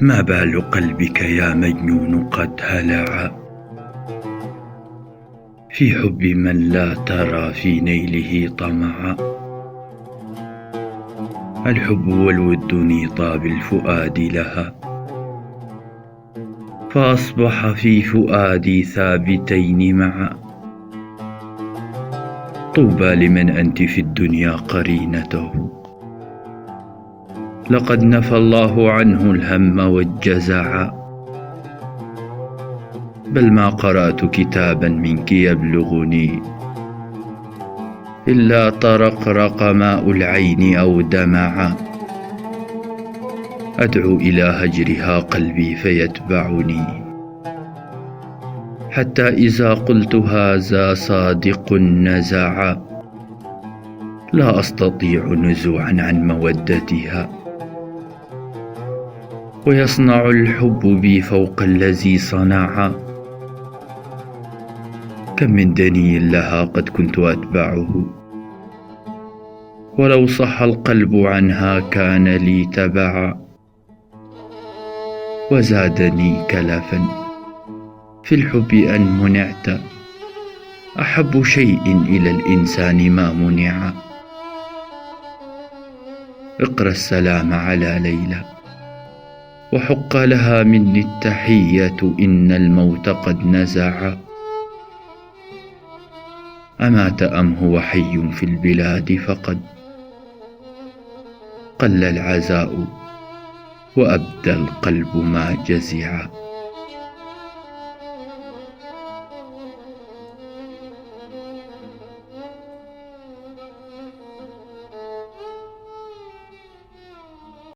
ما بال قلبك يا مجنون قد هلع في حب من لا ترى في نيله طمعا. الحب والود نيطا بالفؤاد لها، فأصبح في فؤادي ثابتين معا. طوبى لمن أنت في الدنيا قرينته، لقد نفى الله عنه الهم والجزع. بل ما قرأت كتابا منك يبلغني إلا طرقرق ماء العين أو دمعا. أدعو إلى هجرها قلبي فيتبعني، حتى إذا قلت هذا صادق نزعا. لا أستطيع نزوعا عن مودتها، ويصنع الحب بي فوق الذي صنعا. كم من دني لها قد كنت أتبعه، ولو صح القلب عنها كان لي تبعا. وزادني كلفا في الحب أن منعت أحب شيء إلى الإنسان ما منع. اقرأ السلام على ليلى، وحق لها مني التحية إن الموت قد نزع. أمات أم هو حي في البلاد فقد قل العزاء وأبدى القلب ما جزع.